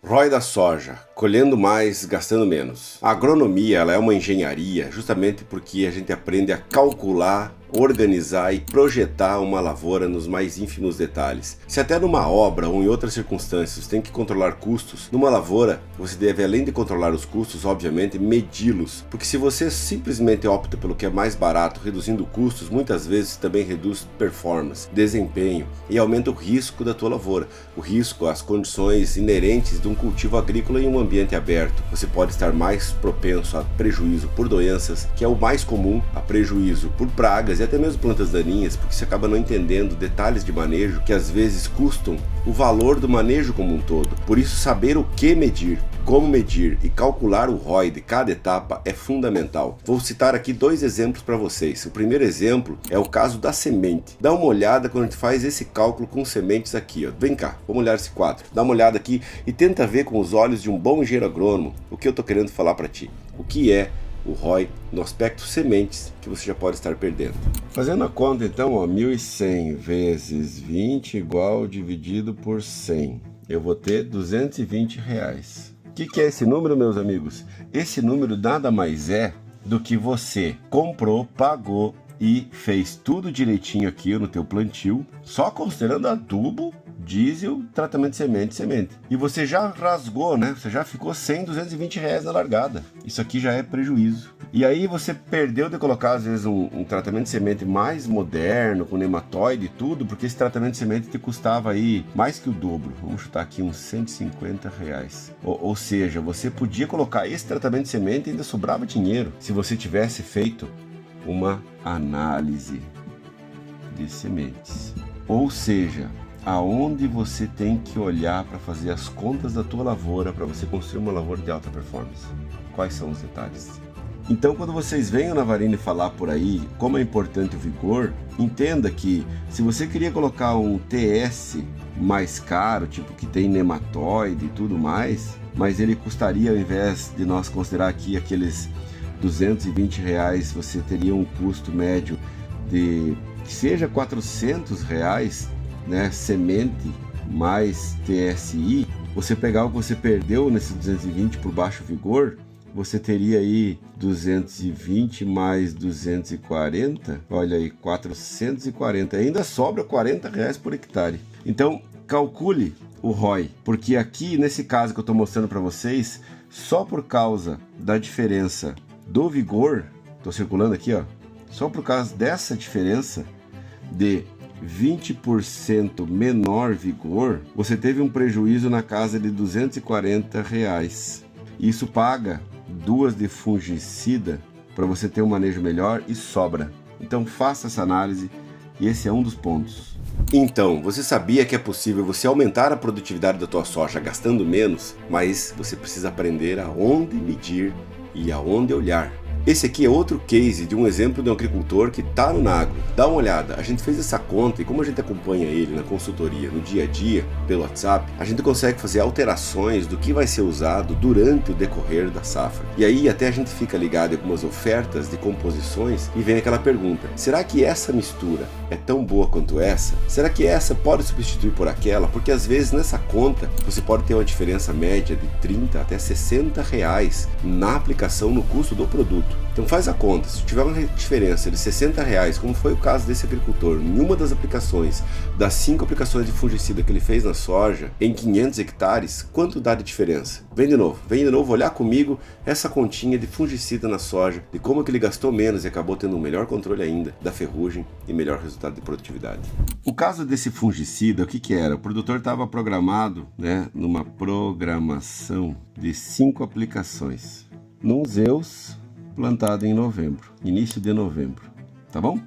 ROI da soja, colhendo mais, gastando menos. A agronomia ela é uma engenharia justamente porque a gente aprende a calcular, organizar e projetar uma lavoura nos mais ínfimos detalhes. Se até numa obra ou em outras circunstâncias você tem que controlar custos, numa lavoura você deve, além de controlar os custos, obviamente, medi-los. Porque se você simplesmente opta pelo que é mais barato, reduzindo custos, muitas vezes também reduz performance, desempenho e aumenta o risco da tua lavoura. O risco, as condições inerentes de um cultivo agrícola em um ambiente aberto. Você pode estar mais propenso a prejuízo por doenças, que é o mais comum, a prejuízo por pragas e até mesmo plantas daninhas, porque você acaba não entendendo detalhes de manejo que às vezes custam o valor do manejo como um todo. Por isso, saber o que medir, como medir e calcular o ROI de cada etapa é fundamental. Vou citar aqui dois exemplos para vocês. O primeiro exemplo é o caso da semente. Dá uma olhada quando a gente faz esse cálculo com sementes aqui, ó. Vem cá, vamos olhar esse quadro. Dá uma olhada aqui e tenta ver com os olhos de um bom engenheiro agrônomo o que eu estou querendo falar para ti. O que é o ROI no aspecto sementes que você já pode estar perdendo. Fazendo a conta então, ó, 1.100 vezes 20 igual dividido por 100. Eu vou ter R$220. O que é esse número, meus amigos? Esse número nada mais é do que você comprou, pagou e fez tudo direitinho aqui no teu plantio, só considerando adubo, diesel, tratamento de semente. E você já rasgou, né? Você já ficou sem R$220 na largada. Isso aqui já é prejuízo. E aí você perdeu de colocar, às vezes, um tratamento de semente mais moderno, com nematóide e tudo, porque esse tratamento de semente te custava aí mais que o dobro. Vamos chutar aqui uns R$150. Ou seja, você podia colocar esse tratamento de semente e ainda sobrava dinheiro se você tivesse feito uma análise de sementes. Ou seja, aonde você tem que olhar para fazer as contas da tua lavoura para você construir uma lavoura de alta performance. Quais são os detalhes? Então, quando vocês veem o Navarini falar por aí como é importante o vigor, entenda que se você queria colocar um TS mais caro, tipo que tem nematóide e tudo mais, mas ele custaria, ao invés de nós considerar aqui aqueles R$220, você teria um custo médio de que seja R$400, né, semente mais TSI, você pegar o que você perdeu nesses 220 por baixo vigor, você teria aí 220 mais 240, olha aí, 440, ainda sobra R$40 por hectare. Então, calcule o ROI, porque aqui, nesse caso que eu estou mostrando para vocês, só por causa da diferença do vigor, estou circulando aqui, ó, só por causa dessa diferença de 20% menor vigor, você teve um prejuízo na casa de R$240. Isso paga 2 de fungicida para você ter um manejo melhor e sobra. Então faça essa análise e esse é um dos pontos. Então, você sabia que é possível você aumentar a produtividade da tua soja gastando menos, mas você precisa aprender aonde medir e aonde olhar. Esse aqui é outro case de um exemplo de um agricultor que está no Nagro. Dá uma olhada, a gente fez essa conta e como a gente acompanha ele na consultoria, no dia a dia, pelo WhatsApp, a gente consegue fazer alterações do que vai ser usado durante o decorrer da safra. E aí até a gente fica ligado em algumas ofertas de composições e vem aquela pergunta, será que essa mistura é tão boa quanto essa? Será que essa pode substituir por aquela? Porque às vezes nessa conta você pode ter uma diferença média de R$30 até R$60 na aplicação no custo do produto. Então faz a conta, se tiver uma diferença de R$60, como foi o caso desse agricultor, em uma das aplicações, das 5 aplicações de fungicida que ele fez na soja, em 500 hectares, quanto dá de diferença? Vem de novo, olhar comigo essa continha de fungicida na soja, de como que ele gastou menos e acabou tendo um melhor controle ainda da ferrugem e melhor resultado de produtividade. O caso desse fungicida, o que era? O produtor estava programado, né, numa programação de 5 aplicações, num Zeus plantado em novembro, início de novembro, tá bom?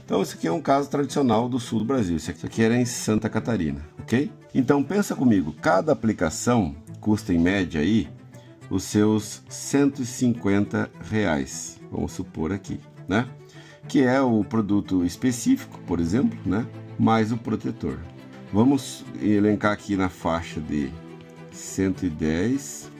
Então esse aqui é um caso tradicional do sul do Brasil, isso aqui era em Santa Catarina, ok? Então pensa comigo, cada aplicação custa em média aí os seus R$150, vamos supor aqui, né? Que é o produto específico, por exemplo, né? Mais o protetor. Vamos elencar aqui na faixa de 110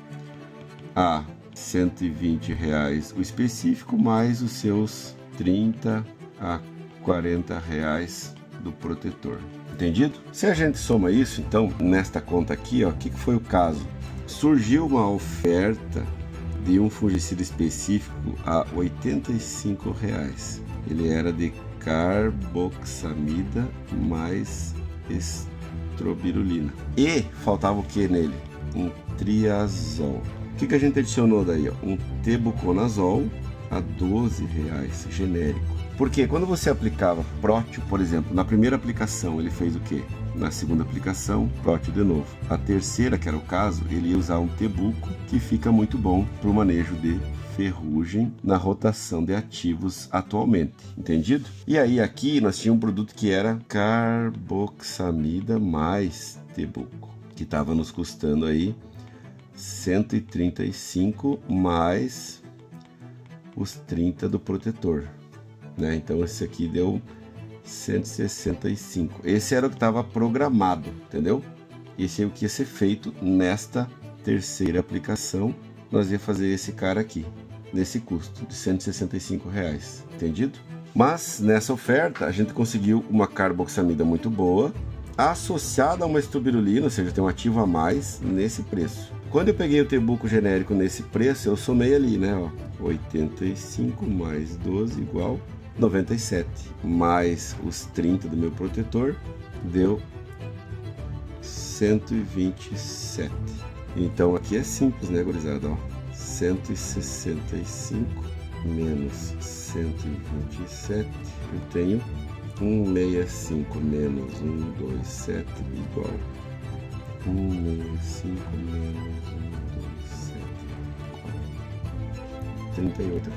a R$120 o específico, mais os seus R$30 a R$40 do protetor. Entendido? Se a gente soma isso, então, nesta conta aqui, ó, o que foi o caso surgiu uma oferta de um fungicida específico a R$ 85. Ele era de carboxamida mais estrobirulina. E faltava o que nele? Um triazol. O que a gente adicionou daí? Um tebuconazol a R$ 12, genérico. Porque quando você aplicava prótio, por exemplo, na primeira aplicação ele fez o quê? Na segunda aplicação, prótio de novo. A terceira, que era o caso, ele ia usar um tebuco, que fica muito bom para o manejo de ferrugem na rotação de ativos atualmente, entendido? E aí aqui nós tínhamos um produto que era carboxamida mais tebuco, que estava nos custando aí 135 mais os 30 do protetor, né? Então esse aqui deu 165. Esse era o que estava programado, entendeu? Esse é o que ia ser feito nesta terceira aplicação. Nós ia fazer esse cara aqui, nesse custo de R$ 165, entendido? Mas nessa oferta a gente conseguiu uma carboxamida muito boa, associada a uma estrobirulina, ou seja, tem um ativo a mais nesse preço. Quando eu peguei o tebuco genérico nesse preço, eu somei ali, né? Ó, 85 mais 12 igual 97, mais os 30 do meu protetor, deu 127. Então aqui é simples, né, gurizada? Ó, 165 menos 127, eu tenho 165 menos 127 igual 165 menos 127 igual R$ 38.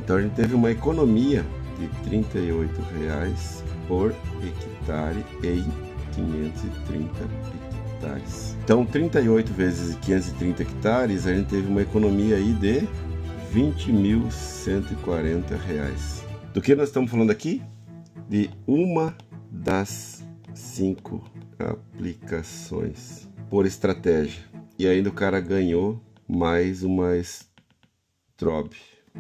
Então a gente teve uma economia de R$ 38 por hectare em 530 hectares. Então 38 vezes 530 hectares, a gente teve uma economia aí de R$ 20.140. Do que nós estamos falando aqui? De uma das 5 aplicações por estratégia. E ainda o cara ganhou mais uma strobe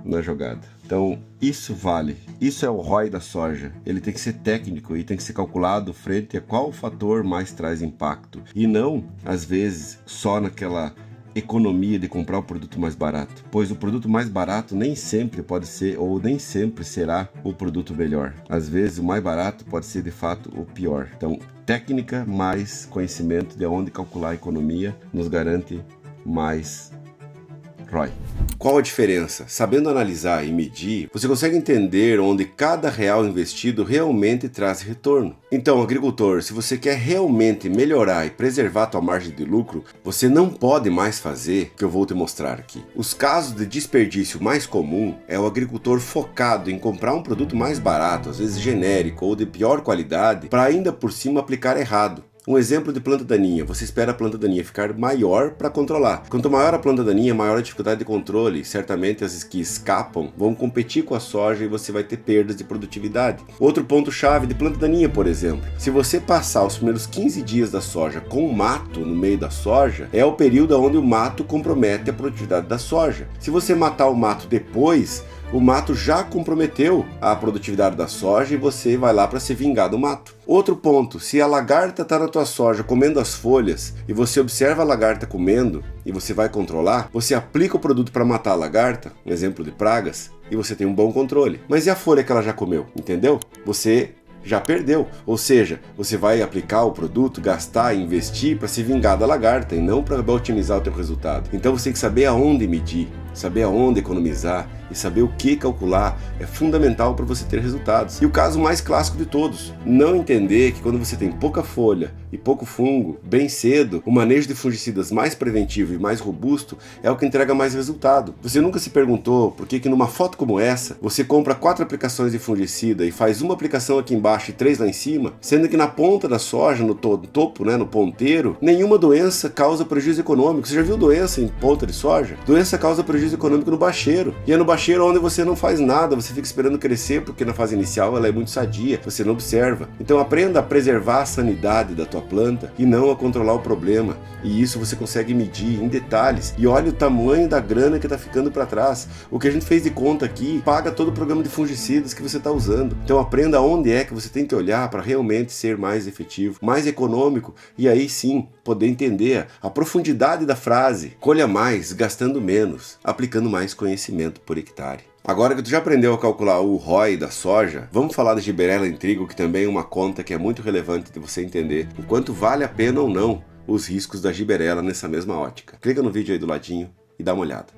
na jogada. Então isso vale, isso é o ROI da soja. Ele tem que ser técnico e tem que ser calculado frente a qual fator mais traz impacto, e não às vezes só naquela economia de comprar o produto mais barato, pois o produto mais barato nem sempre pode ser, ou nem sempre será, o produto melhor. Às vezes o mais barato pode ser de fato o pior. Então técnica mais conhecimento de onde calcular a economia nos garante mais ROI. Qual a diferença? Sabendo analisar e medir, você consegue entender onde cada real investido realmente traz retorno. Então, agricultor, se você quer realmente melhorar e preservar a tua margem de lucro, você não pode mais fazer o que eu vou te mostrar aqui. Os casos de desperdício mais comum é o agricultor focado em comprar um produto mais barato, às vezes genérico ou de pior qualidade, para ainda por cima aplicar errado. Um exemplo de planta daninha: você espera a planta daninha ficar maior para controlar. Quanto maior a planta daninha, maior a dificuldade de controle. Certamente as que escapam vão competir com a soja e você vai ter perdas de produtividade. Outro ponto chave de planta daninha, por exemplo: se você passar os primeiros 15 dias da soja com mato no meio da soja, é o período onde o mato compromete a produtividade da soja. Se você matar o mato depois, o mato já comprometeu a produtividade da soja e você vai lá para se vingar do mato. Outro ponto: se a lagarta está na tua soja comendo as folhas e você observa a lagarta comendo e você vai controlar, você aplica o produto para matar a lagarta, um exemplo de pragas, e você tem um bom controle. Mas e a folha que ela já comeu? Entendeu? Você já perdeu. Ou seja, você vai aplicar o produto, gastar e investir para se vingar da lagarta e não para otimizar o teu resultado. Então você tem que saber aonde medir, saber aonde economizar e saber o que calcular é fundamental para você ter resultados. E o caso mais clássico de todos: não entender que quando você tem pouca folha e pouco fungo, bem cedo, o manejo de fungicidas mais preventivo e mais robusto é o que entrega mais resultado. Você nunca se perguntou por que numa foto como essa, você compra 4 aplicações de fungicida e faz uma aplicação aqui embaixo e 3 lá em cima, sendo que na ponta da soja, no topo, né, no ponteiro, nenhuma doença causa prejuízo econômico? Você já viu doença em ponta de soja? Doença causa prejuízo econômico no bacheiro, e é no bacheiro onde você não faz nada, você fica esperando crescer, porque na fase inicial ela é muito sadia, você não observa. Então aprenda a preservar a sanidade da tua tua planta e não a controlar o problema. E isso você consegue medir em detalhes. E olha o tamanho da grana que está ficando para trás. O que a gente fez de conta aqui paga todo o programa de fungicidas que você está usando. Então aprenda onde é que você tem que olhar para realmente ser mais efetivo, mais econômico, e aí sim poder entender a profundidade da frase. Colha mais, gastando menos, aplicando mais conhecimento por hectare. Agora que tu já aprendeu a calcular o ROI da soja, vamos falar da Gibberella em trigo, que também é uma conta que é muito relevante de você entender o quanto vale a pena ou não os riscos da Gibberella nessa mesma ótica. Clica no vídeo aí do ladinho e dá uma olhada.